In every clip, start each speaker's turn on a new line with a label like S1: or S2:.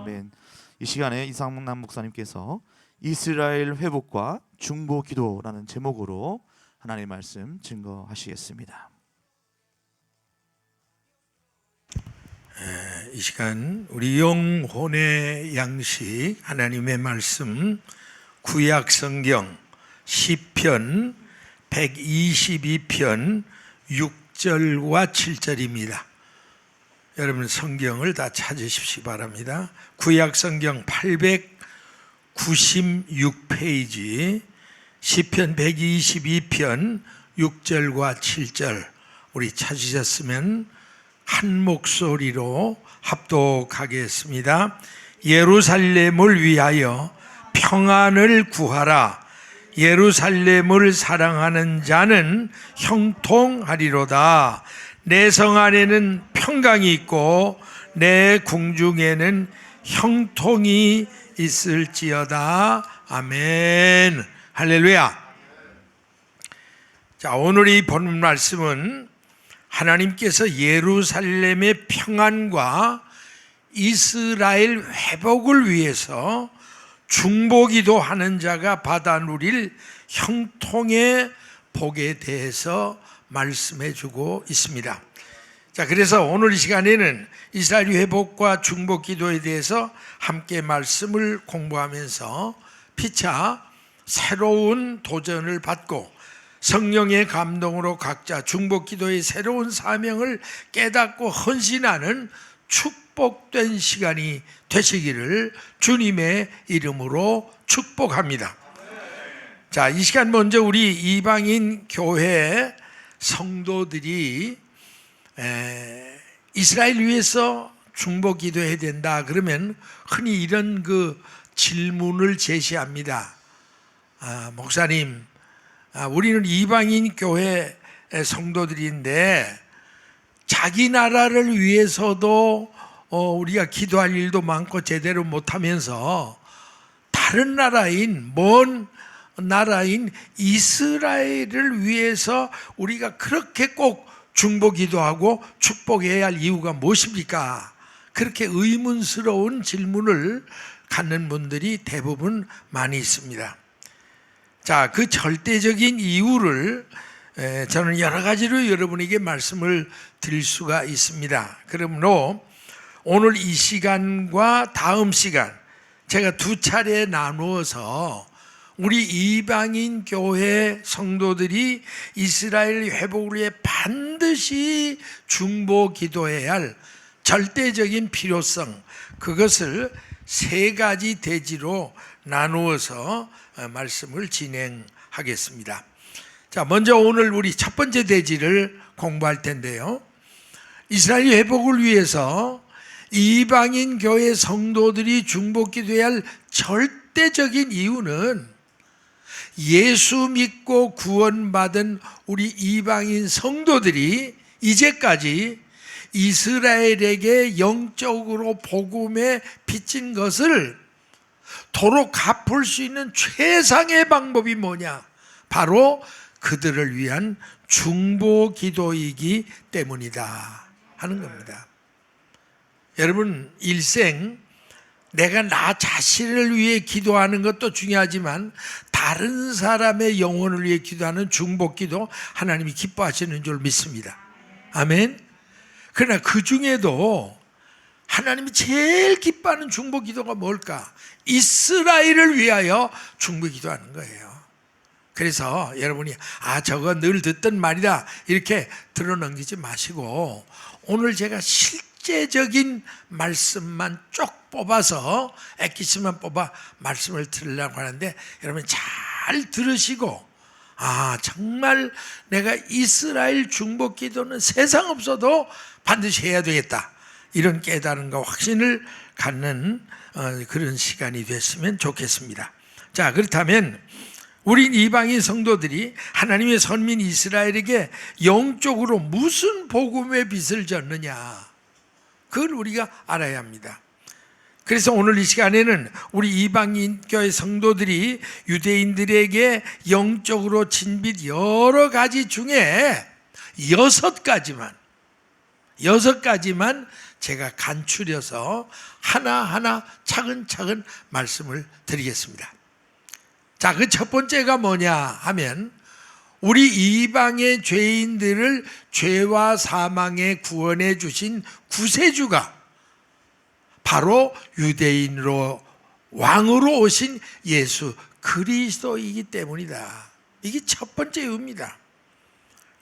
S1: 아멘. 이 시간에 이상남 목사님께서 이스라엘 회복과 중보 기도라는 제목으로 하나님의 말씀 증거하시겠습니다.
S2: 이 시간 우리 영혼의 양식 하나님의 말씀 구약 성경 시편 122편 6절과 7절입니다. 여러분 성경을 다 찾으십시기 바랍니다. 구약 성경 896페이지 시편 122편 6절과 7절 우리 찾으셨으면 한 목소리로 합독하겠습니다. 예루살렘을 위하여 평안을 구하라. 예루살렘을 사랑하는 자는 형통하리로다. 내 성 안에는 평강이 있고 내 궁중에는 형통이 있을지어다. 아멘. 할렐루야. 자, 오늘 이 본문 말씀은 하나님께서 예루살렘의 평안과 이스라엘 회복을 위해서 중보기도 하는 자가 받아 누릴 형통의 복에 대해서 말씀해 주고 있습니다. 자, 그래서 오늘 이 시간에는 이스라엘 회복과 중보기도에 대해서 함께 말씀을 공부하면서 피차 새로운 도전을 받고 성령의 감동으로 각자 중보기도의 새로운 사명을 깨닫고 헌신하는 축복된 시간이 되시기를 주님의 이름으로 축복합니다. 자, 이 시간 먼저 우리 이방인 교회 성도들이 이스라엘 위해서 중보기도해야 된다 그러면 흔히 이런 그 질문을 제시합니다. 목사님, 우리는 이방인 교회 성도들인데 자기 나라를 위해서도 우리가 기도할 일도 많고 제대로 못하면서 다른 나라인 먼 나라인 이스라엘을 위해서 우리가 그렇게 꼭 중보기도하고 축복해야 할 이유가 무엇입니까? 그렇게 의문스러운 질문을 갖는 분들이 대부분 많이 있습니다. 자, 그 절대적인 이유를 저는 여러 가지로 여러분에게 말씀을 드릴 수가 있습니다. 그러므로 오늘 이 시간과 다음 시간 제가 두 차례 나누어서 우리 이방인 교회 성도들이 이스라엘 회복을 위해 반드시 중보 기도해야 할 절대적인 필요성, 그것을 세 가지 대지로 나누어서 말씀을 진행하겠습니다. 자, 먼저 오늘 우리 첫 번째 대지를 공부할 텐데요. 이스라엘 회복을 위해서 이방인 교회 성도들이 중보기도해야 할 절대적인 이유는 예수 믿고 구원받은 우리 이방인 성도들이 이제까지 이스라엘에게 영적으로 복음에 비친 것을 도로 갚을 수 있는 최상의 방법이 뭐냐? 바로 그들을 위한 중보기도이기 때문이다 하는 겁니다. 여러분, 일생 내가 나 자신을 위해 기도하는 것도 중요하지만 다른 사람의 영혼을 위해 기도하는 중보기도 하나님이 기뻐하시는 줄 믿습니다. 아멘. 그러나 그 중에도 하나님이 제일 기뻐하는 중보기도가 뭘까? 이스라엘을 위하여 중보기도하는 거예요. 그래서 여러분이 저거 늘 듣던 말이다 이렇게 들어넘기지 마시고 오늘 제가 실제적인 말씀만 쭉 뽑아서 엑기스만 뽑아 말씀을 드리려고 하는데 여러분 잘 들으시고 정말 내가 이스라엘 중보기도는 세상 없어도 반드시 해야 되겠다 이런 깨달음과 확신을 갖는 그런 시간이 됐으면 좋겠습니다. 자, 그렇다면 우린 이방인 성도들이 하나님의 선민 이스라엘에게 영적으로 무슨 복음의 빚을 졌느냐, 그걸 우리가 알아야 합니다. 그래서 오늘 이 시간에는 우리 이방인 교회 성도들이 유대인들에게 영적으로 진 빚 여러 가지 중에 6가지만 제가 간추려서 하나하나 차근차근 말씀을 드리겠습니다. 자, 그 첫 번째가 뭐냐 하면 우리 이방의 죄인들을 죄와 사망에 구원해 주신 구세주가 바로 유대인으로 왕으로 오신 예수 그리스도이기 때문이다. 이게 첫 번째 이유입니다.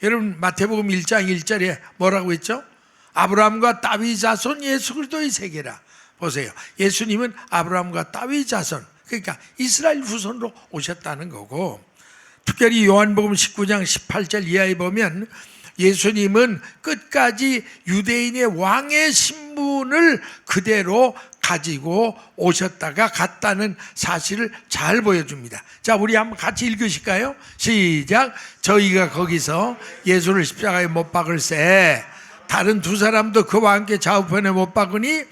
S2: 여러분 마태복음 1장 1절에 뭐라고 했죠? 아브라함과 다윗 자손 예수 그리스도의 세계라. 보세요. 예수님은 아브라함과 다윗 자손, 그러니까 이스라엘 후손으로 오셨다는 거고, 특별히 요한복음 19장 18절 이하에 보면 예수님은 끝까지 유대인의 왕의 신분을 그대로 가지고 오셨다가 갔다는 사실을 잘 보여줍니다. 자, 우리 한번 같이 읽으실까요? 시작. 저희가 거기서 예수를 십자가에 못 박을새 다른 두 사람도 그와 함께 좌우편에 못 박으니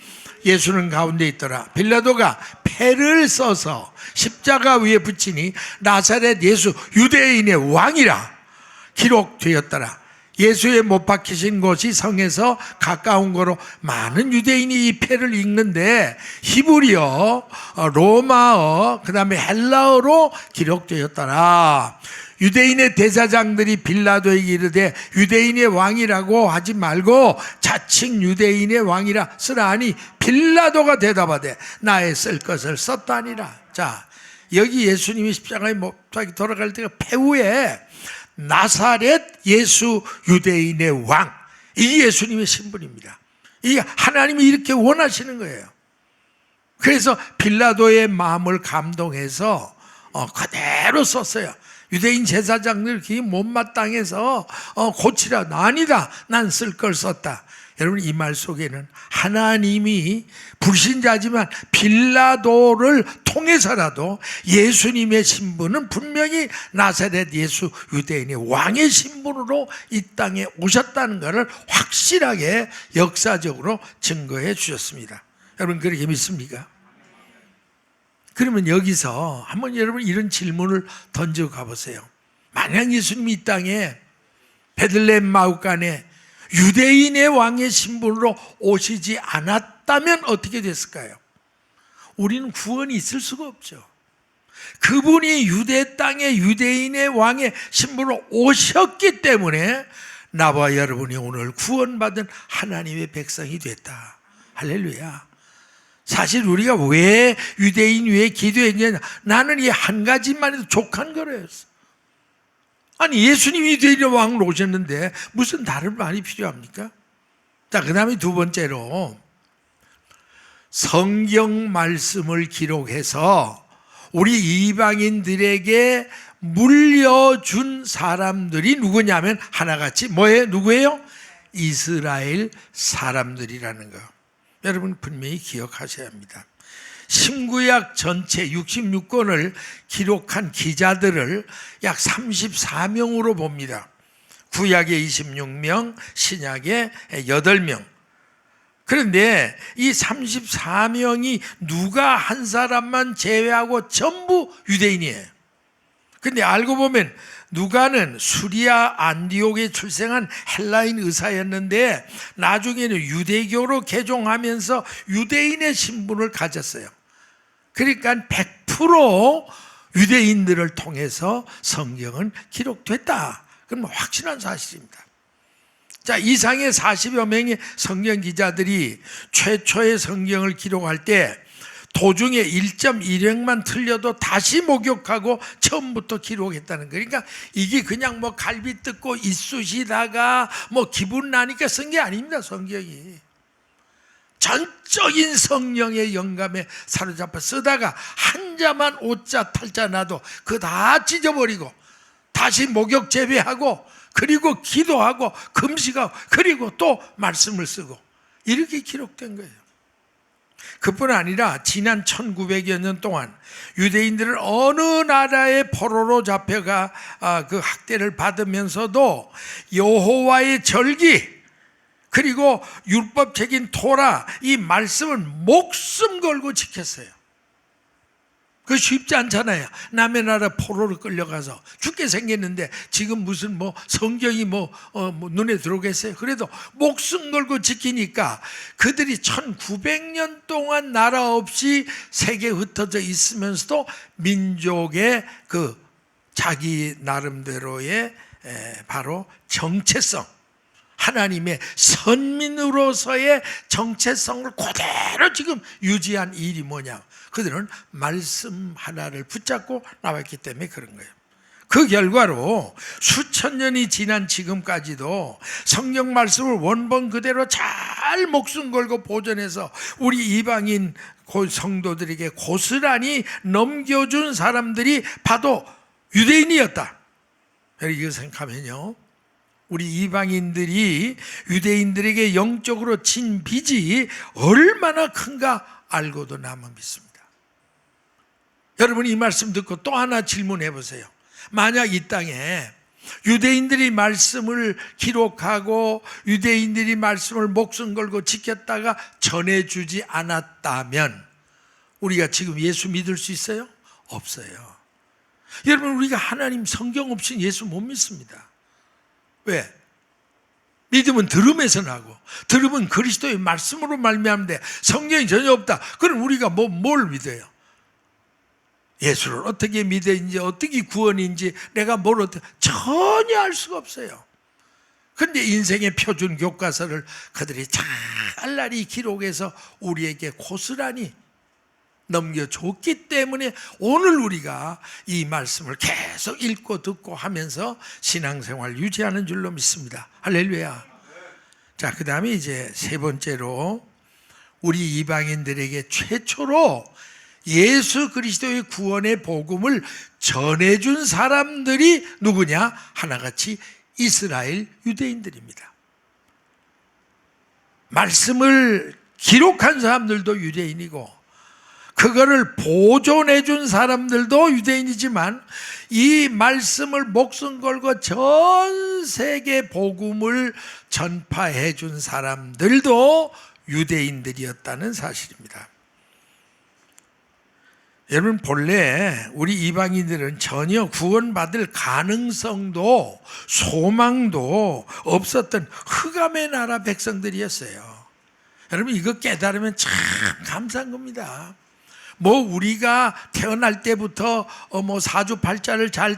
S2: 예수는 가운데 있더라. 빌라도가 패를 써서 십자가 위에 붙이니 나사렛 예수 유대인의 왕이라 기록되었더라. 예수의 못 박히신 곳이 성에서 가까운 거로 많은 유대인이 이 패를 읽는데 히브리어, 로마어, 그 다음에 헬라어로 기록되었더라. 유대인의 대사장들이 빌라도에게 이르되 유대인의 왕이라고 하지 말고 자칭 유대인의 왕이라 쓰라 하니 빌라도가 대답하되 나의 쓸 것을 썼다니라. 자, 여기 예수님이 십자가에 못 박혀 돌아갈 때가 배후에 나사렛 예수 유대인의 왕, 이게 예수님의 신분입니다. 이게 하나님이 이렇게 원하시는 거예요. 그래서 빌라도의 마음을 감동해서 그대로 썼어요. 유대인 제사장들 그게 못마땅해서 고치라. 아니다, 난 쓸 걸 썼다. 여러분, 이 말 속에는 하나님이 불신자지만 빌라도를 통해서라도 예수님의 신분은 분명히 나사렛 예수 유대인의 왕의 신분으로 이 땅에 오셨다는 것을 확실하게 역사적으로 증거해 주셨습니다. 여러분, 그렇게 믿습니까? 그러면 여기서 한번 여러분 이런 질문을 던져 가보세요. 만약 예수님이 이 땅에 베들레헴 마우간에 유대인의 왕의 신분으로 오시지 않았다면 어떻게 됐을까요? 우리는 구원이 있을 수가 없죠. 그분이 유대 땅에 유대인의 왕의 신분으로 오셨기 때문에 나와 여러분이 오늘 구원받은 하나님의 백성이 됐다. 할렐루야. 사실 우리가 왜 유대인 위에 기도했냐, 나는 이 한 가지만 해도 족한 거라였어. 아니, 예수님이 유대인의 왕으로 오셨는데 무슨 다른 말이 필요합니까? 자, 그 다음에 두 번째로 성경 말씀을 기록해서 우리 이방인들에게 물려준 사람들이 누구냐면 하나같이 뭐예요? 누구예요? 이스라엘 사람들이라는 거. 여러분 분명히 기억하셔야 합니다. 신구약 전체 66권을 기록한 기자들을 약 34명으로 봅니다. 구약에 26명, 신약에 8명. 그런데 이 34명이 누가 한 사람만 제외하고 전부 유대인이에요. 근데 알고 보면 누가는 수리아 안디옥에 출생한 헬라인 의사였는데 나중에는 유대교로 개종하면서 유대인의 신분을 가졌어요. 그러니까 100% 유대인들을 통해서 성경은 기록됐다. 그건 확실한 사실입니다. 자, 이상의 40여 명의 성경 기자들이 최초의 성경을 기록할 때 도중에 1.1행만 틀려도 다시 목욕하고 처음부터 기록했다는 거예요. 그러니까 이게 그냥 뭐 갈비 뜯고 이쑤시다가 뭐 기분 나니까 쓴 게 아닙니다. 성경이 전적인 성령의 영감에 사로잡혀 쓰다가 한자만 오자 탈자 나도 그거 다 찢어버리고 다시 목욕 재배하고 그리고 기도하고 금식하고 그리고 또 말씀을 쓰고 이렇게 기록된 거예요. 그뿐 아니라 지난 1900여 년 동안 유대인들은 어느 나라의 포로로 잡혀가 그 학대를 받으면서도 여호와의 절기 그리고 율법책인 토라 이 말씀을 목숨 걸고 지켰어요. 그 쉽지 않잖아요. 남의 나라 포로로 끌려가서 죽게 생겼는데 지금 무슨 뭐 성경이 뭐 눈에 들어오겠어요? 그래도 목숨 걸고 지키니까 그들이 1900년 동안 나라 없이 세계에 흩어져 있으면서도 민족의 그 자기 나름대로의 바로 정체성, 하나님의 선민으로서의 정체성을 그대로 지금 유지한 일이 뭐냐? 그들은 말씀 하나를 붙잡고 나왔기 때문에 그런 거예요. 그 결과로 수천 년이 지난 지금까지도 성경 말씀을 원본 그대로 잘 목숨 걸고 보존해서 우리 이방인 성도들에게 고스란히 넘겨준 사람들이 바로 유대인이었다. 이거 생각하면요, 우리 이방인들이 유대인들에게 영적으로 진 빚이 얼마나 큰가 알고도 남아 믿습니다. 여러분이 이 말씀 듣고 또 하나 질문해 보세요. 만약 이 땅에 유대인들이 말씀을 기록하고 유대인들이 말씀을 목숨 걸고 지켰다가 전해주지 않았다면 우리가 지금 예수 믿을 수 있어요? 없어요. 여러분, 우리가 하나님 성경 없이 예수 못 믿습니다. 왜? 믿음은 들음에서 나고 들음은 그리스도의 말씀으로 말미암는데 성경이 전혀 없다. 그럼 우리가 뭘 믿어요? 예수를 어떻게 믿어인지 어떻게 구원인지 내가 뭘 어떻게 전혀 알 수가 없어요. 그런데 인생의 표준 교과서를 그들이 잘나리 기록해서 우리에게 고스란히 넘겨줬기 때문에 오늘 우리가 이 말씀을 계속 읽고 듣고 하면서 신앙생활 유지하는 줄로 믿습니다. 할렐루야. 자, 그 다음에 이제 세 번째로 우리 이방인들에게 최초로 예수 그리스도의 구원의 복음을 전해준 사람들이 누구냐? 하나같이 이스라엘 유대인들입니다. 말씀을 기록한 사람들도 유대인이고 그거를 보존해 준 사람들도 유대인이지만 이 말씀을 목숨 걸고 전 세계 복음을 전파해 준 사람들도 유대인들이었다는 사실입니다. 여러분, 본래 우리 이방인들은 전혀 구원받을 가능성도 소망도 없었던 흑암의 나라 백성들이었어요. 여러분, 이거 깨달으면 참 감사한 겁니다. 뭐 우리가 태어날 때부터 뭐 사주팔자를 잘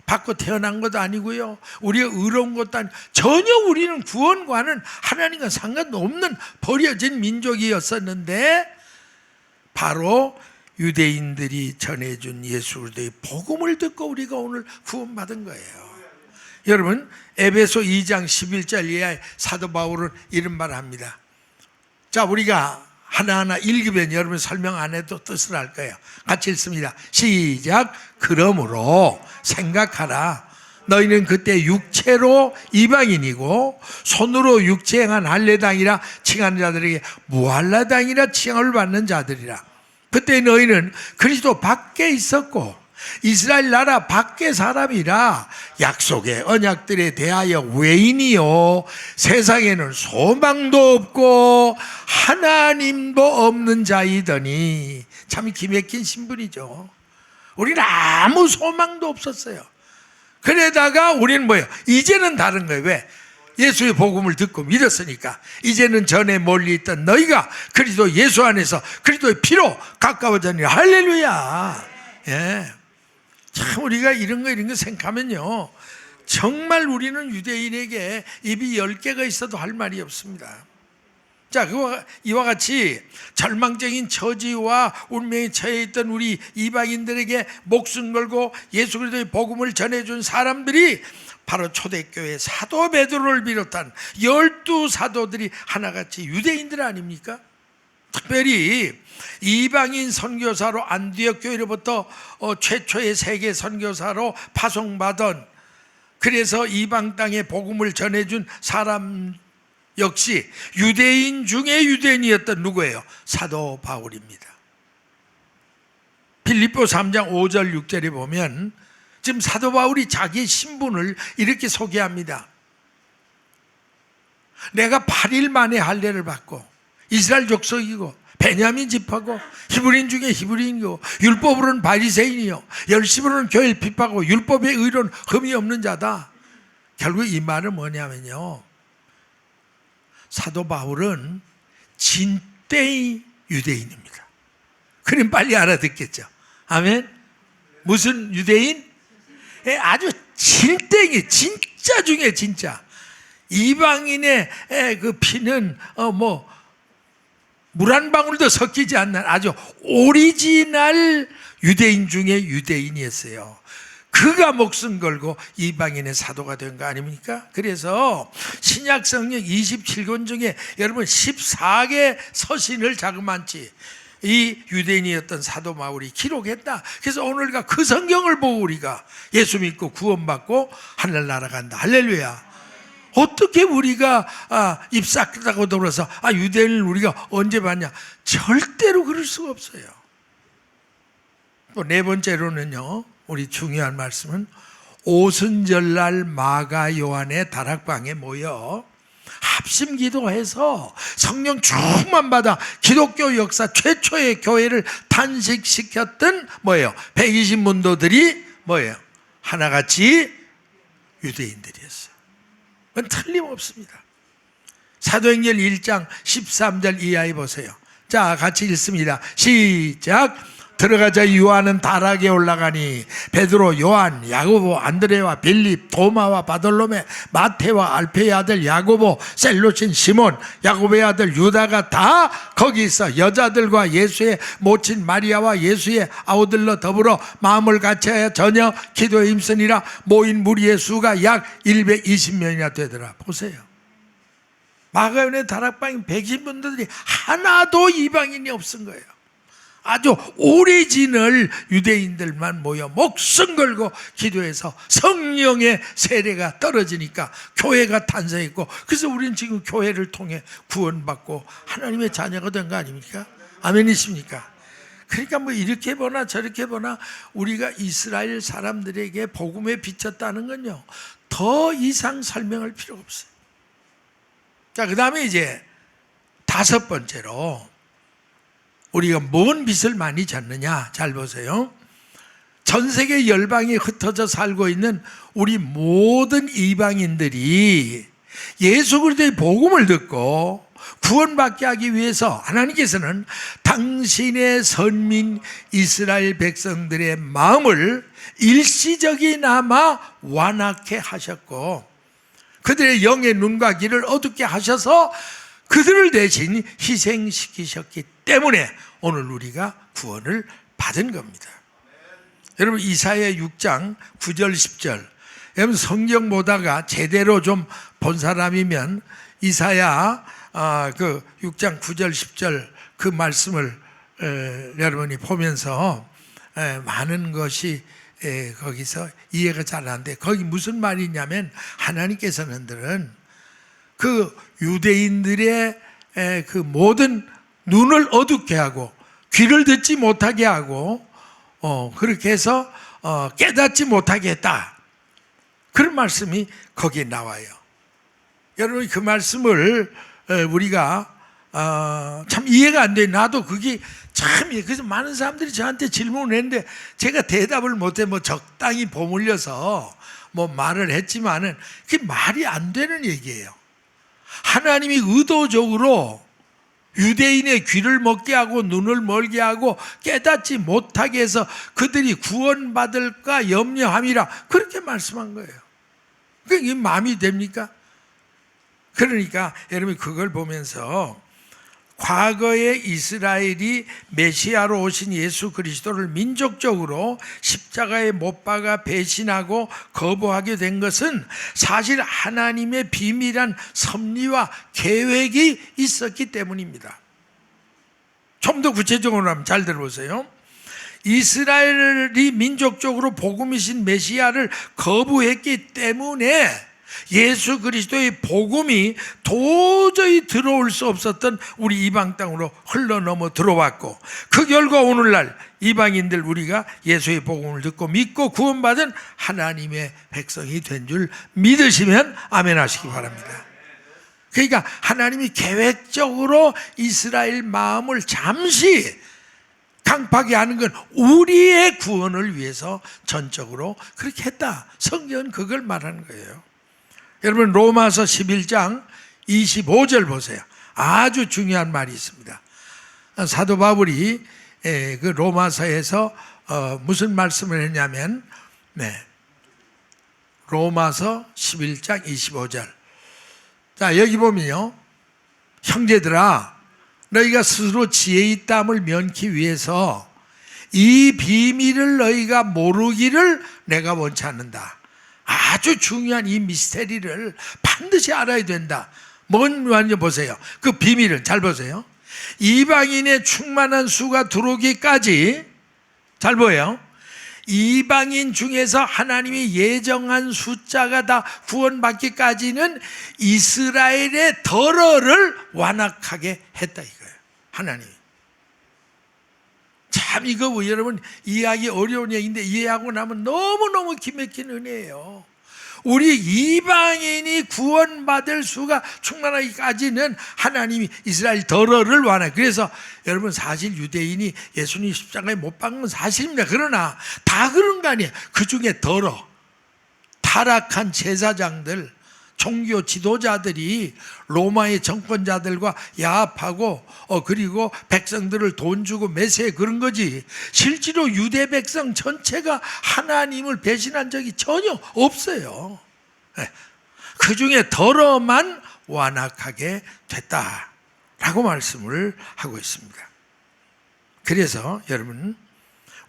S2: 받고 태어난 것도 아니고요, 우리가 의로운 것도 아니고 전혀 우리는 구원과는 하나님과 상관도 없는 버려진 민족이었었는데 바로 유대인들이 전해준 예수 그리스도의 복음을 듣고 우리가 오늘 구원받은 거예요. 여러분, 에베소 2장 11절 이하에 사도 바울은 이런 말을 합니다. 자, 우리가 하나하나 읽으면 여러분 설명 안 해도 뜻을 알 거예요. 같이 읽습니다. 시작. 그러므로 생각하라. 너희는 그때 육체로 이방인이고 손으로 육체행한 할례당이라 칭하는 자들에게 무할례당이라 칭함을 받는 자들이라. 그때 너희는 그리스도 밖에 있었고 이스라엘 나라 밖의 사람이라 약속의 언약들에 대하여 외인이요 세상에는 소망도 없고 하나님도 없는 자이더니. 참 기맥힌 신분이죠. 우리는 아무 소망도 없었어요. 그러다가 우리는 뭐예요? 이제는 다른 거예요. 왜? 예수의 복음을 듣고 믿었으니까 이제는 전에 멀리 있던 너희가 그리스도 예수 안에서 그리스도의 피로 가까워졌니. 할렐루야. 예. 참 우리가 이런 거 생각하면요, 정말 우리는 유대인에게 입이 10개가 있어도 할 말이 없습니다. 자, 이와 같이 절망적인 처지와 운명에 처해 있던 우리 이방인들에게 목숨 걸고 예수 그리스도의 복음을 전해준 사람들이 바로 초대교회 사도 베드로를 비롯한 12사도들이 하나같이 유대인들 아닙니까? 특별히 이방인 선교사로 안디옥 교회로부터 최초의 세계 선교사로 파송받은, 그래서 이방 땅에 복음을 전해준 사람 역시 유대인 중에 유대인이었던 누구예요? 사도 바울입니다. 빌립보 3장 5절 6절에 보면 지금 사도 바울이 자기의 신분을 이렇게 소개합니다. 내가 8일 만에 할례를 받고 이스라엘 족속이고 베냐민 집하고 히브리인 중에 히브리인이고 율법으로는 바리새인이요 열심으로는 교회를 핍하고 율법의 의로는 흠이 없는 자다. 결국 이 말은 뭐냐면요, 사도 바울은 진때의 유대인입니다. 그럼 빨리 알아듣겠죠. 아멘. 무슨 유대인? 아주 진땡이, 진짜 중에 진짜. 이방인의 그 피는 물 한 방울도 섞이지 않는 아주 오리지널 유대인 중에 유대인이었어요. 그가 목숨 걸고 이방인의 사도가 된 거 아닙니까? 그래서 신약 성경 27권 중에 여러분 14개 서신을 자그만치 이 유대인이었던 사도 바울이 기록했다. 그래서 오늘과 그 성경을 보고 우리가 예수 믿고 구원받고 하늘나라 간다. 할렐루야. 어떻게 우리가 입 싹 닫고 돌아서 유대인을 우리가 언제 봤냐? 절대로 그럴 수가 없어요. 또 네 번째로는요, 우리 중요한 말씀은 오순절날 마가 요한의 다락방에 모여 합심 기도해서 성령 충만 받아 기독교 역사 최초의 교회를 탄식시켰던 뭐예요? 120문도들이 뭐예요? 하나같이 유대인들이었어요. 그건 틀림없습니다. 사도행전 1장 13절 이하에 보세요. 자, 같이 읽습니다. 시작. 들어가자 요한은 다락에 올라가니 베드로, 요한, 야고보, 안드레와 빌립, 도마와 바돌로메, 마테와 알페의 아들 야고보, 셀로신 시몬, 야고보의 아들 유다가 다 거기 있어 여자들과 예수의 모친 마리아와 예수의 아우들로 더불어 마음을 같이하여 전혀 기도에 힘쓰니라. 모인 무리의 수가 약 120명이나 되더라. 보세요. 마가요한의 다락방인 120분들이 하나도 이방인이 없은 거예요. 아주 오리지널 유대인들만 모여 목숨 걸고 기도해서 성령의 세례가 떨어지니까 교회가 탄생했고, 그래서 우리는 지금 교회를 통해 구원받고 하나님의 자녀가 된 거 아닙니까? 아멘이십니까? 그러니까 뭐 이렇게 보나 저렇게 보나 우리가 이스라엘 사람들에게 복음에 비쳤다는 건요, 더 이상 설명할 필요가 없어요. 자, 그 다음에 이제 다섯 번째로 우리가 뭔 빚을 많이 졌느냐? 잘 보세요. 전 세계 열방에 흩어져 살고 있는 우리 모든 이방인들이 예수 그리스도의 복음을 듣고 구원받게 하기 위해서 하나님께서는 당신의 선민 이스라엘 백성들의 마음을 일시적이나마 완악해 하셨고, 그들의 영의 눈과 귀를 어둡게 하셔서 그들을 대신 희생시키셨기 때문에 오늘 우리가 구원을 받은 겁니다. 여러분, 이사야 6장 9절 10절, 여러분 성경 보다가 제대로 좀 본 사람이면 이사야 그 6장 9절 10절 그 말씀을 여러분이 보면서 많은 것이 거기서 이해가 잘 안 돼. 거기 무슨 말이냐면 하나님께서는 그 유대인들의 그 모든 눈을 어둡게 하고 귀를 듣지 못하게 하고 그렇게 해서 깨닫지 못하게 했다. 그런 말씀이 거기에 나와요. 여러분, 그 말씀을 우리가 참 이해가 안 돼. 나도 그게 참, 그래서 많은 사람들이 저한테 질문을 했는데 제가 대답을 못해 적당히 버물려서 말을 했지만은 그게 말이 안 되는 얘기예요. 하나님이 의도적으로 유대인의 귀를 먹게 하고 눈을 멀게 하고 깨닫지 못하게 해서 그들이 구원받을까 염려함이라 그렇게 말씀한 거예요. 그게 마음이 됩니까? 그러니까 여러분 그걸 보면서 과거에 이스라엘이 메시아로 오신 예수 그리스도를 민족적으로 십자가에 못 박아 배신하고 거부하게 된 것은 사실 하나님의 비밀한 섭리와 계획이 있었기 때문입니다. 좀 더 구체적으로 하면 잘 들어보세요. 이스라엘이 민족적으로 복음이신 메시아를 거부했기 때문에 예수 그리스도의 복음이 도저히 들어올 수 없었던 우리 이방 땅으로 흘러넘어 들어왔고, 그 결과 오늘날 이방인들 우리가 예수의 복음을 듣고 믿고 구원받은 하나님의 백성이 된 줄 믿으시면 아멘 하시기 바랍니다. 그러니까 하나님이 계획적으로 이스라엘 마음을 잠시 강팍하게 하는 건 우리의 구원을 위해서 전적으로 그렇게 했다. 성경은 그걸 말하는 거예요. 여러분 로마서 11장 25절 보세요. 아주 중요한 말이 있습니다. 사도 바울이 그 로마서에서 무슨 말씀을 했냐면 로마서 11장 25절. 자, 여기 보면요. 형제들아, 너희가 스스로 지혜 있다함을 면키 위해서 이 비밀을 너희가 모르기를 내가 원치 않는다. 아주 중요한 이 미스테리를 반드시 알아야 된다. 뭔 말인지 보세요. 그 비밀을 잘 보세요. 이방인의 충만한 수가 들어오기까지, 잘 보여요. 이방인 중에서 하나님이 예정한 숫자가 다 구원받기까지는 이스라엘의 덜어를 완악하게 했다 이거예요. 하나님이. 참 이거 여러분 이해하기 어려운 얘기인데 이해하고 나면 너무너무 기맥힌 은혜예요. 우리 이방인이 구원받을 수가 충만하기까지는 하나님이 이스라엘 덜어를 완화해. 그래서 여러분 사실 유대인이 예수님 십자가에 못 박은 건 사실입니다. 그러나 다 그런 거 아니에요. 그 중에 덜어 타락한 제사장들, 종교 지도자들이 로마의 정권자들과 야합하고 그리고 백성들을 돈 주고 매세 그런 거지. 실제로 유대 백성 전체가 하나님을 배신한 적이 전혀 없어요. 그 중에 덜어만 완악하게 됐다라고 말씀을 하고 있습니다. 그래서 여러분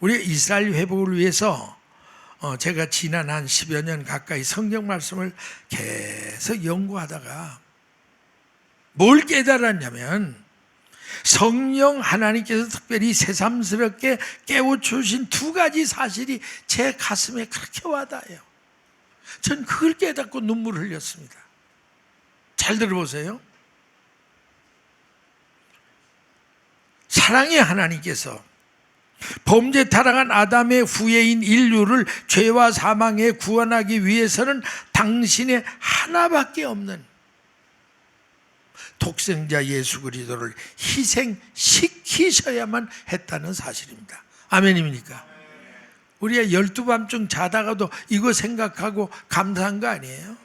S2: 우리 이스라엘 회복을 위해서 제가 지난 한 10여 년 가까이 성경 말씀을 계속 연구하다가 뭘 깨달았냐면 성령 하나님께서 특별히 새삼스럽게 깨우쳐주신 두 가지 사실이 제 가슴에 그렇게 와닿아요. 전 그걸 깨닫고 눈물을 흘렸습니다. 잘 들어보세요. 사랑의 하나님께서 범죄 타락한 아담의 후예인 인류를 죄와 사망에 구원하기 위해서는 당신의 하나밖에 없는 독생자 예수 그리스도를 희생시키셔야만 했다는 사실입니다. 아멘입니까? 우리가 12밤중 자다가도 이거 생각하고 감사한 거 아니에요?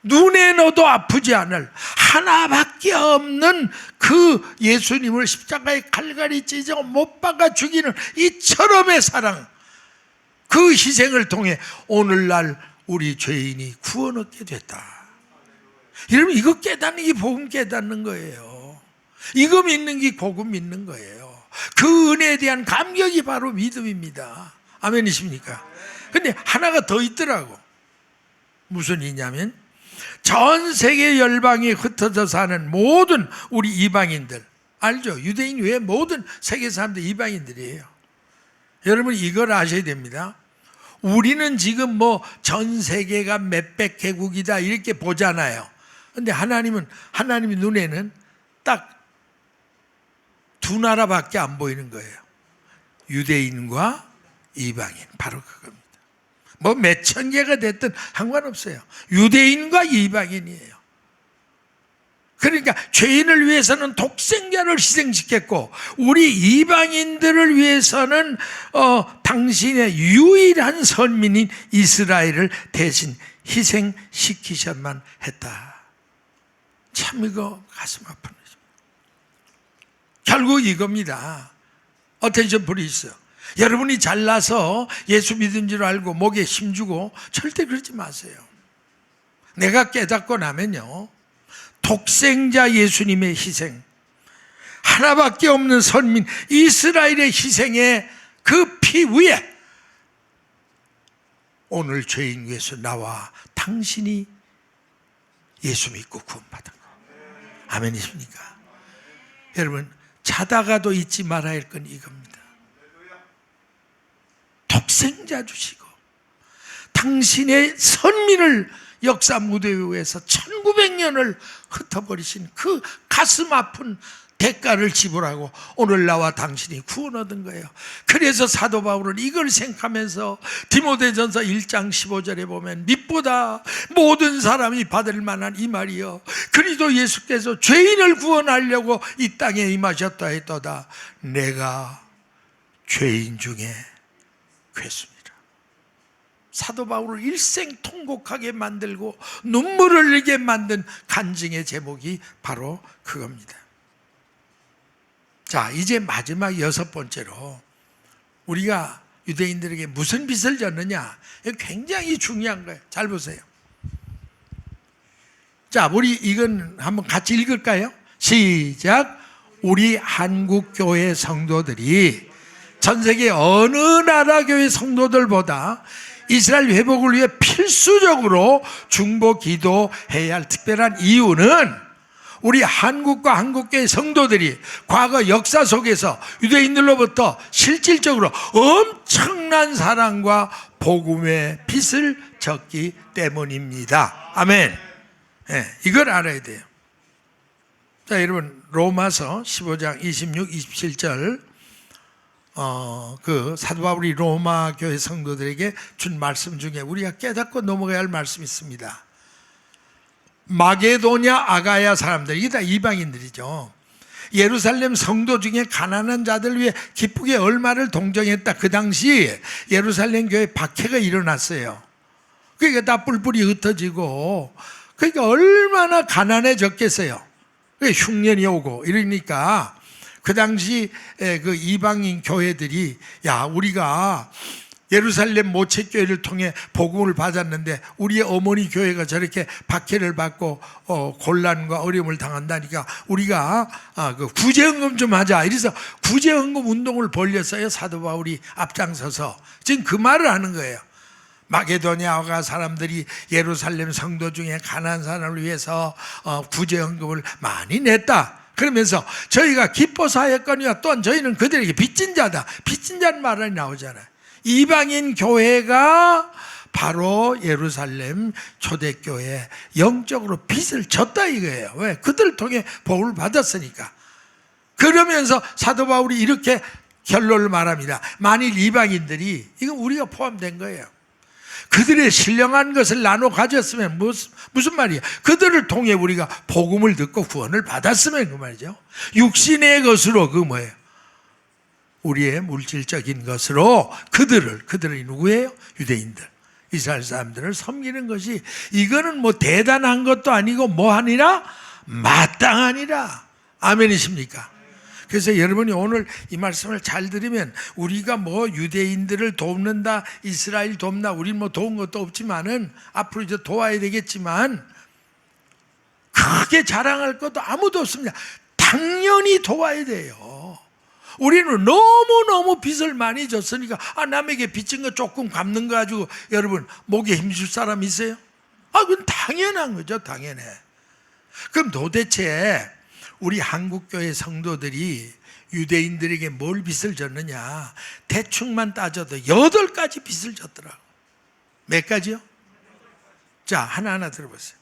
S2: 눈에 넣어도 아프지 않을 하나밖에 없는 그 예수님을 십자가에 갈갈이 찢어 못 박아 죽이는 이처럼의 사랑, 그 희생을 통해 오늘날 우리 죄인이 구원 얻게 됐다. 여러분 이거 깨닫는 게 복음 깨닫는 거예요. 이거 믿는 게 복음 믿는 거예요. 그 은혜에 대한 감격이 바로 믿음입니다. 아멘이십니까? 근데 하나가 더 있더라고. 무슨 일이냐면 전 세계 열방에 흩어져 사는 모든 우리 이방인들 알죠? 유대인 외에 모든 세계 사람들 이방인들이에요. 여러분 이걸 아셔야 됩니다. 우리는 지금 뭐 전 세계가 몇백 개국이다 이렇게 보잖아요. 근데 하나님이 눈에는 딱 두 나라밖에 안 보이는 거예요. 유대인과 이방인, 바로 그겁니다. 뭐 몇천 개가 됐든 상관없어요. 유대인과 이방인이에요. 그러니까 죄인을 위해서는 독생자를 희생시켰고 우리 이방인들을 위해서는 당신의 유일한 선민인 이스라엘을 대신 희생시키셔만 했다. 참 이거 가슴 아픈 거죠. 결국 이겁니다. 어텐션 프리스. 여러분이 잘나서 예수 믿은 줄 알고 목에 힘주고 절대 그러지 마세요. 내가 깨닫고 나면요, 독생자 예수님의 희생, 하나밖에 없는 선민 이스라엘의 희생의 그 피 위에 오늘 죄인 위해서 나와 당신이 예수 믿고 구원받은 거. 아멘이십니까? 여러분 자다가도 잊지 말아야 할 건 이겁니다. 독생자 주시고 당신의 선민을 역사 무대 위에서 1900년을 흩어버리신 그 가슴 아픈 대가를 지불하고 오늘 나와 당신이 구원 얻은 거예요. 그래서 사도 바울은 이걸 생각하면서 디모데전서 1장 15절에 보면 빛보다 모든 사람이 받을 만한 이 말이요 그리스도 예수께서 죄인을 구원하려고 이 땅에 임하셨다 했도다. 내가 죄인 중에 괴수니라. 사도 바울을 일생 통곡하게 만들고 눈물을 흘리게 만든 간증의 제목이 바로 그겁니다. 자, 이제 마지막 6번째로 우리가 유대인들에게 무슨 빚을 졌느냐, 이거 굉장히 중요한 거예요. 잘 보세요. 자, 우리 이건 한번 같이 읽을까요? 시작. 우리 한국교회 성도들이 전 세계 어느 나라 교회 성도들보다 이스라엘 회복을 위해 필수적으로 중보 기도해야 할 특별한 이유는 우리 한국과 한국교회 성도들이 과거 역사 속에서 유대인들로부터 실질적으로 엄청난 사랑과 복음의 빚을 졌기 때문입니다. 아멘. 네, 이걸 알아야 돼요. 자, 여러분 로마서 15장 26, 27절 그 사도 바울이 로마 교회 성도들에게 준 말씀 중에 우리가 깨닫고 넘어가야 할 말씀이 있습니다. 마게도냐 아가야 사람들, 이게 다 이방인들이죠. 예루살렘 성도 중에 가난한 자들 위해 기쁘게 얼마를 동정했다. 그 당시 예루살렘 교회 박해가 일어났어요. 그러니까 다 뿔뿔이 흩어지고, 그러니까 얼마나 가난해졌겠어요. 흉년이 오고 이러니까 그 당시 그 이방인 교회들이, 야, 우리가 예루살렘 모체교회를 통해 복음을 받았는데 우리의 어머니 교회가 저렇게 박해를 받고 곤란과 어려움을 당한다니까 우리가 그 구제헌금 좀 하자. 이래서 구제헌금 운동을 벌렸어요. 사도 바울이 앞장서서 지금 그 말을 하는 거예요. 마게도냐가 사람들이 예루살렘 성도 중에 가난한 사람을 위해서 구제헌금을 많이 냈다. 그러면서 저희가 기뻐서 하였거니와 또한 저희는 그들에게 빚진 자다. 빚진 자는 말이 나오잖아요. 이방인 교회가 바로 예루살렘 초대교회 영적으로 빚을 졌다 이거예요. 왜? 그들을 통해 복을 받았으니까. 그러면서 사도 바울이 이렇게 결론을 말합니다. 만일 이방인들이, 이건 우리가 포함된 거예요. 그들의 신령한 것을 나눠 가졌으면 무슨 말이야? 그들을 통해 우리가 복음을 듣고 구원을 받았으면 그 말이죠. 육신의 것으로 그 뭐예요? 우리의 물질적인 것으로 그들이 누구예요? 유대인들, 이스라엘 사람들을 섬기는 것이, 이거는 뭐 대단한 것도 아니고 뭐 하니라? 마땅하니라. 아멘이십니까? 그래서 여러분이 오늘 이 말씀을 잘 들으면 우리가 뭐 유대인들을 돕는다, 이스라엘 돕나, 우리는 뭐 도운 것도 없지만은 앞으로 이제 도와야 되겠지만 크게 자랑할 것도 아무도 없습니다. 당연히 도와야 돼요. 우리는 너무너무 빚을 많이 졌으니까 남에게 빚진 거 조금 갚는 거 가지고 여러분 목에 힘줄 사람 있어요? 그건 당연한 거죠. 당연해. 그럼 도대체 우리 한국교회 성도들이 유대인들에게 뭘 빚을 졌느냐? 대충만 따져도 8가지 빚을 졌더라고. 몇 가지요? 자, 하나하나 들어보세요.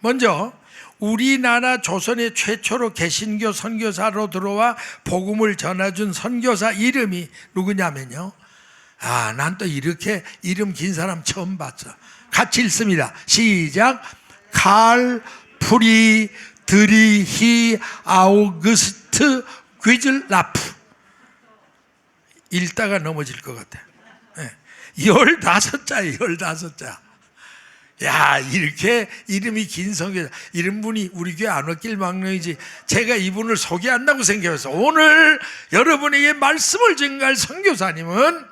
S2: 먼저 우리나라 조선의 최초로 개신교 선교사로 들어와 복음을 전해준 선교사 이름이 누구냐면요, 난 또 이렇게 이름 긴 사람 처음 봤어. 같이 읽습니다. 시작. 칼 프리드리히 아우구스트 귀즐라프. 읽다가 넘어질 것 같아. 15자예요. 15자. 야, 이렇게 이름이 긴 선교사, 이런 분이 우리 교회 안 왔길 망령이지 제가 이분을 소개한다고 생각해서 오늘 여러분에게 말씀을 전할 선교사님은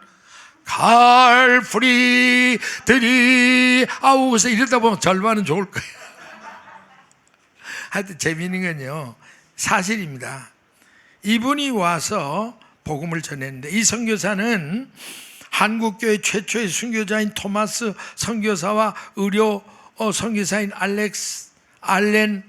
S2: 칼프리드리 아우구스. 이러다 보면 절반은 좋을 거예요. 하여튼 재미있는 건요, 사실입니다. 이분이 와서 복음을 전했는데, 이 선교사는 한국교회 최초의 선교자인 토마스 선교사와 의료 선교사인 알렌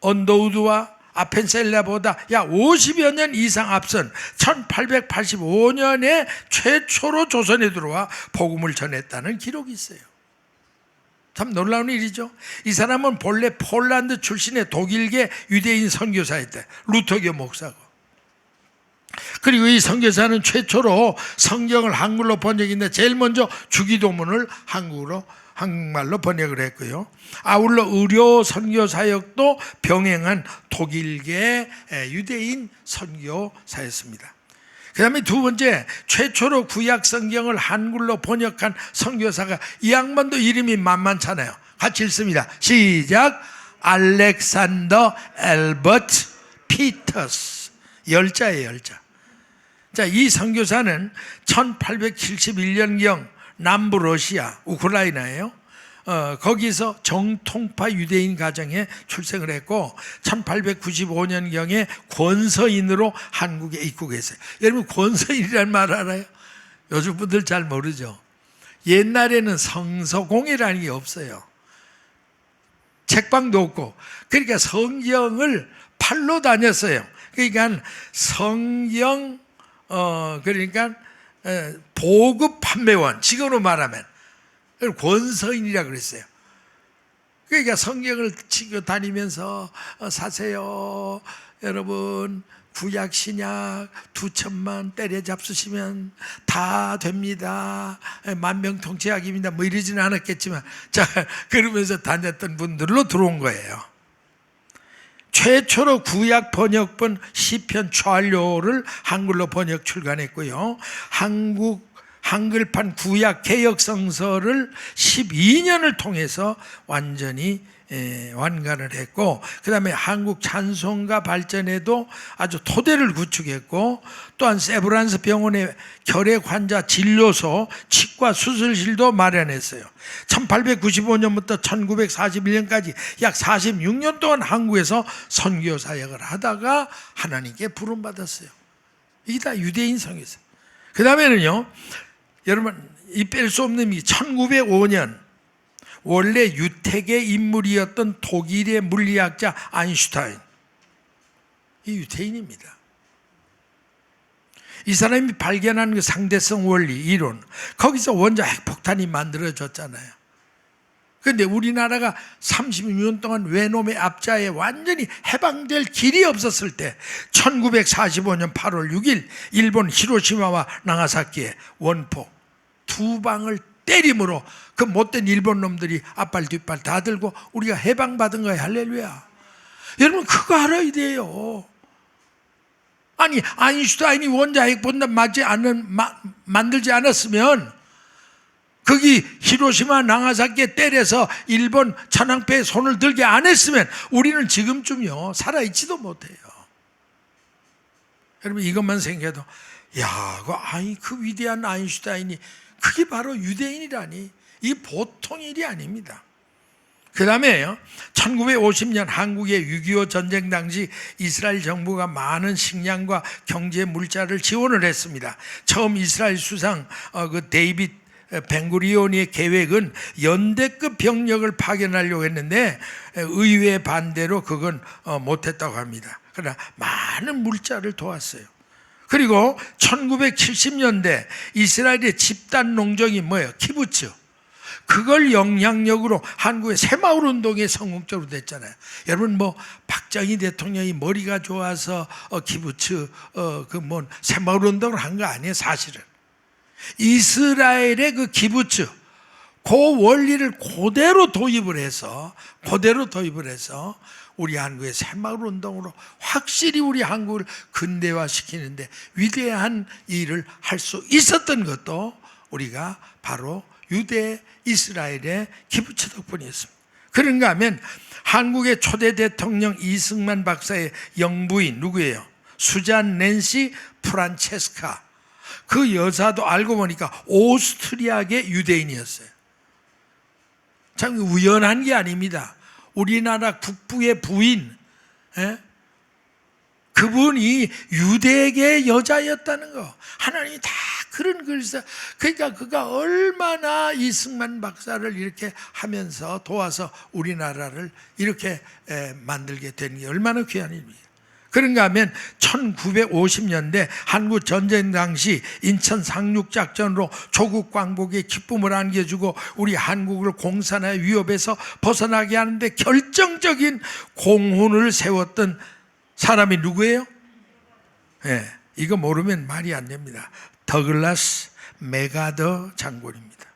S2: 언더우드와 아펜셀라보다 약 50여 년 이상 앞선 1885년에 최초로 조선에 들어와 복음을 전했다는 기록이 있어요. 참 놀라운 일이죠. 이 사람은 본래 폴란드 출신의 독일계 유대인 선교사였대. 루터교 목사고. 그리고 이 선교사는 최초로 성경을 한글로 번역했는데 제일 먼저 주기도문을 한국말로 번역을 했고요. 아울러 의료 선교 사역도 병행한 독일계 유대인 선교사였습니다. 그 다음에 두 번째, 최초로 구약 성경을 한글로 번역한 선교사가, 이 양반도 이름이 만만찮아요. 같이 읽습니다. 시작. 알렉산더 엘버트 피터스. 열자예요, 열자. 자, 이 선교사는 1871년경 남부 러시아, 우크라이나예요. 거기서 정통파 유대인 가정에 출생을 했고 1895년경에 권서인으로 한국에 입국했어요. 여러분, 권서인이라는 말 알아요? 요즘 분들 잘 모르죠. 옛날에는 성서공회라는 게 없어요. 책방도 없고, 그러니까 성경을 팔로 다녔어요. 그러니까 성경 그러니까 보급 판매원, 지금으로 말하면 권서인이라고 그랬어요. 그러니까 성경을 치고 다니면서 사세요. 여러분, 구약 신약 2,000만 때려잡수시면 다 됩니다. 만병통치약입니다. 뭐 이러지는 않았겠지만, 자, 그러면서 다녔던 분들로 들어온 거예요. 최초로 구약 번역본 시편 초알료를 한글로 번역 출간했고요. 한글판 구약 개역성서를 12년을 통해서 완전히 완간을 했고, 그 다음에 한국 찬송가 발전에도 아주 토대를 구축했고, 또한 세브란스 병원의 결핵 환자 진료소, 치과 수술실도 마련했어요. 1895년부터 1941년까지 약 46년 동안 한국에서 선교 사역을 하다가 하나님께 부름받았어요. 이게 다 유대인 선교사. 그 다음에는요, 여러분, 이 뺄 수 없는 이 1905년 원래 유택의 인물이었던 독일의 물리학자 아인슈타인, 이 유태인입니다. 이 사람이 발견한 그 상대성 원리 이론, 거기서 원자 핵폭탄이 만들어졌잖아요. 그런데 우리나라가 36년 동안 외놈의 압자에 완전히 해방될 길이 없었을 때 1945년 8월 6일 일본 히로시마와 나가사키에 원포 2방을 때림으로 그 못된 일본 놈들이 앞발 뒷발 다 들고 우리가 해방받은 거예요. 할렐루야. 여러분, 그거 알아야 돼요. 아니, 아인슈타인이 원자핵 본단 만들지 않았으면, 거기 히로시마 나가사키에 때려서 일본 천황폐에 손을 들게 안 했으면 우리는 지금쯤요 살아있지도 못해요. 여러분, 이것만 생각해도 그 위대한 아인슈타인이 그게 바로 유대인이라니, 이 보통 일이 아닙니다. 그 다음에요, 1950년 한국의 6.25 전쟁 당시 이스라엘 정부가 많은 식량과 경제 물자를 지원을 했습니다. 처음 이스라엘 수상 그 데이빗 벤구리온의 계획은 연대급 병력을 파견하려고 했는데 의회 반대로 그건 못했다고 합니다. 그러나 많은 물자를 도왔어요. 그리고 1970년대 이스라엘의 집단 농정이 뭐예요? 키부츠. 그걸 영향력으로 한국의 새마을 운동이 성공적으로 됐잖아요. 여러분, 뭐 박정희 대통령이 머리가 좋아서 키부츠 새마을 운동을 한 거 아니에요. 사실은 이스라엘의 그 키부츠, 그 원리를 그대로 도입을 해서 우리 한국의 새마을 운동으로 확실히 우리 한국을 근대화시키는데 위대한 일을 할 수 있었던 것도 우리가 바로 유대 이스라엘의 키부츠 덕분이었습니다. 그런가 하면 한국의 초대 대통령 이승만 박사의 영부인 누구예요? 수잔 낸시 프란체스카. 그 여자도 알고 보니까 오스트리아계 유대인이었어요. 참 우연한 게 아닙니다. 우리나라 국부의 부인, 그분이 유대계 여자였다는 거, 하나님이 다 그런 글을 써. 그러니까 그가 얼마나 이승만 박사를 이렇게 하면서 도와서 우리나라를 이렇게 만들게 된 게 얼마나 귀한 일입니까? 그런가 하면 1950년대 한국 전쟁 당시 인천 상륙작전으로 조국 광복의 기쁨을 안겨주고 우리 한국을 공산화의 위협에서 벗어나게 하는데 결정적인 공헌을 세웠던 사람이 누구예요? 네, 이거 모르면 말이 안 됩니다. 더글라스 맥아더 장군입니다.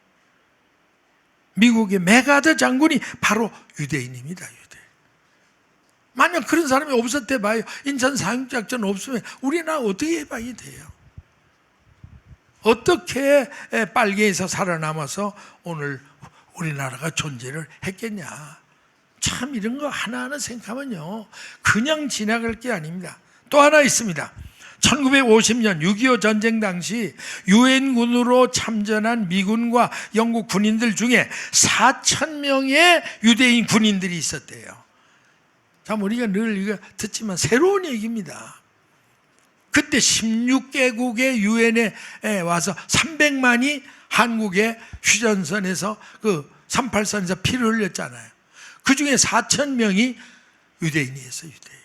S2: 미국의 맥아더 장군이 바로 유대인입니다. 유대인. 만약 그런 사람이 없었대 봐요. 인천 상륙작전 없으면 우리나라 어떻게 해방이 돼요? 어떻게 빨개에서 살아남아서 오늘 우리나라가 존재를 했겠냐? 참 이런 거 하나하나 생각하면요 그냥 지나갈 게 아닙니다. 또 하나 있습니다. 1950년 6.25 전쟁 당시 유엔군으로 참전한 미군과 영국 군인들 중에 4,000명의 유대인 군인들이 있었대요. 참 우리가 늘 이거 듣지만 새로운 얘기입니다. 그때 16개국의 유엔에 와서 300만이 한국의 휴전선에서 그 38선에서 피를 흘렸잖아요. 그 중에 4,000명이 유대인이었어요. 유대인.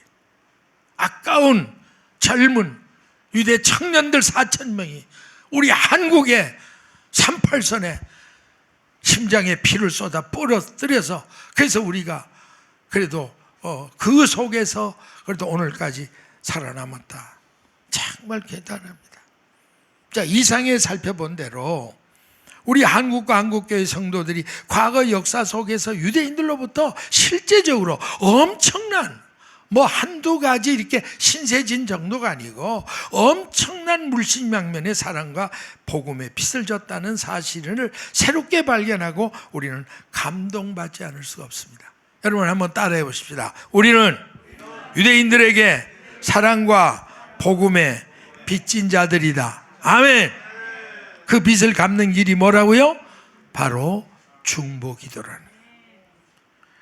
S2: 아까운 젊은 유대 청년들 4,000명이 우리 한국의 38선에 심장에 피를 쏟아 뿌려뜨려서 그래서 우리가 그래도 그 속에서 그래도 오늘까지 살아남았다. 정말 대단합니다. 자, 이상에 살펴본 대로 우리 한국과 한국교회 성도들이 과거 역사 속에서 유대인들로부터 실제적으로 엄청난 한두 가지 이렇게 신세진 정도가 아니고 엄청난 물심양면의 사랑과 복음의 빛을 줬다는 사실을 새롭게 발견하고 우리는 감동받지 않을 수가 없습니다. 여러분 한번 따라해 보십시다. 우리는 유대인들에게 사랑과 복음의 빚진 자들이다. 아멘. 그 빚을 갚는 길이 뭐라고요? 바로 중보기도라는 거예요.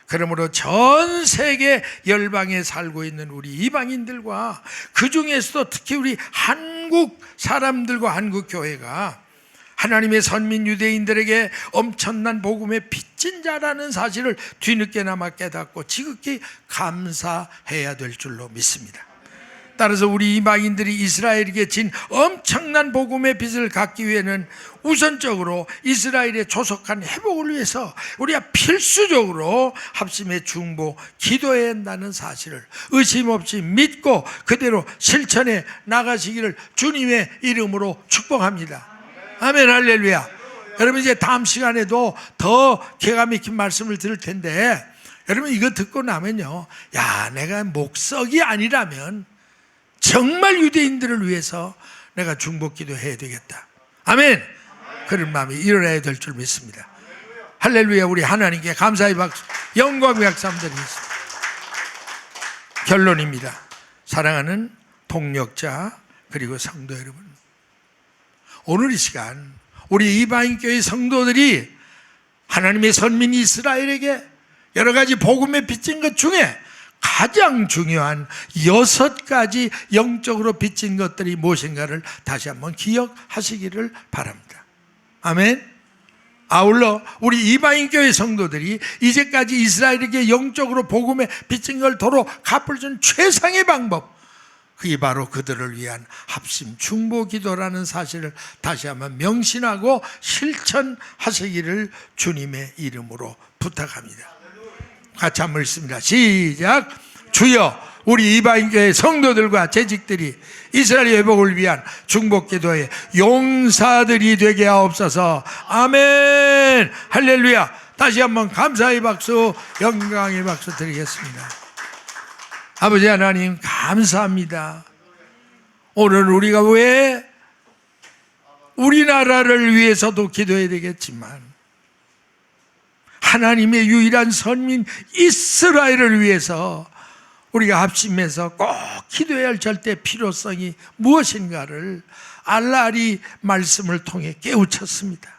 S2: 그러므로 전 세계 열방에 살고 있는 우리 이방인들과 그 중에서도 특히 우리 한국 사람들과 한국 교회가 하나님의 선민 유대인들에게 엄청난 복음의 빚진 자라는 사실을 뒤늦게나마 깨닫고 지극히 감사해야 될 줄로 믿습니다. 따라서 우리 이방인들이 이스라엘에게 진 엄청난 복음의 빚을 갚기 위해는 우선적으로 이스라엘의 조속한 회복을 위해서 우리가 필수적으로 합심의 중보 기도해야 한다는 사실을 의심 없이 믿고 그대로 실천해 나가시기를 주님의 이름으로 축복합니다. 아멘 할렐루야. 여러분 이제 다음 시간에도 더 기가 막힌 말씀을 들을 텐데 여러분 이거 듣고 나면요, 야 내가 목석이 아니라면 정말 유대인들을 위해서 내가 중보기도 해야 되겠다. 아멘. 그런 마음이 일어나야 될 줄 믿습니다. 할렐루야. 우리 하나님께 감사의 박수, 영광의 박수 한번 드리겠습니다. 결론입니다. 사랑하는 동력자 그리고 성도 여러분, 오늘 이 시간 우리 이방인교회 성도들이 하나님의 선민 이스라엘에게 여러 가지 복음에 빚진 것 중에 가장 중요한 6가지 영적으로 빚진 것들이 무엇인가를 다시 한번 기억하시기를 바랍니다. 아멘. 아울러 우리 이방인교회 성도들이 이제까지 이스라엘에게 영적으로 복음에 빚진 걸 도로 갚을 준 최상의 방법, 그게 바로 그들을 위한 합심 중보 기도라는 사실을 다시 한번 명심하고 실천하시기를 주님의 이름으로 부탁합니다. 같이 한번 읽습니다. 시작. 주여, 우리 이방인교회 성도들과 재직들이 이스라엘 회복을 위한 중보기도의 용사들이 되게 하옵소서. 아멘. 할렐루야. 다시 한번 감사의 박수, 영광의 박수 드리겠습니다. 아버지 하나님 감사합니다. 오늘 우리가 왜 우리나라를 위해서도 기도해야 되겠지만 하나님의 유일한 선민 이스라엘을 위해서 우리가 합심해서 꼭 기도해야 할 절대 필요성이 무엇인가를 알라리 말씀을 통해 깨우쳤습니다.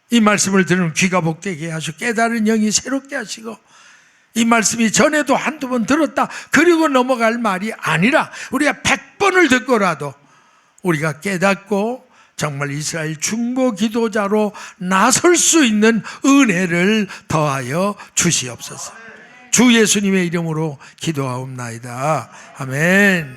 S2: 이 말씀을 들은 귀가 복되게 하시고 깨달은 영이 새롭게 하시고 이 말씀이 전에도 한두 번 들었다 그리고 넘어갈 말이 아니라 우리가 100번을 듣고라도 우리가 깨닫고 정말 이스라엘 중보 기도자로 나설 수 있는 은혜를 더하여 주시옵소서. 주 예수님의 이름으로 기도하옵나이다. 아멘.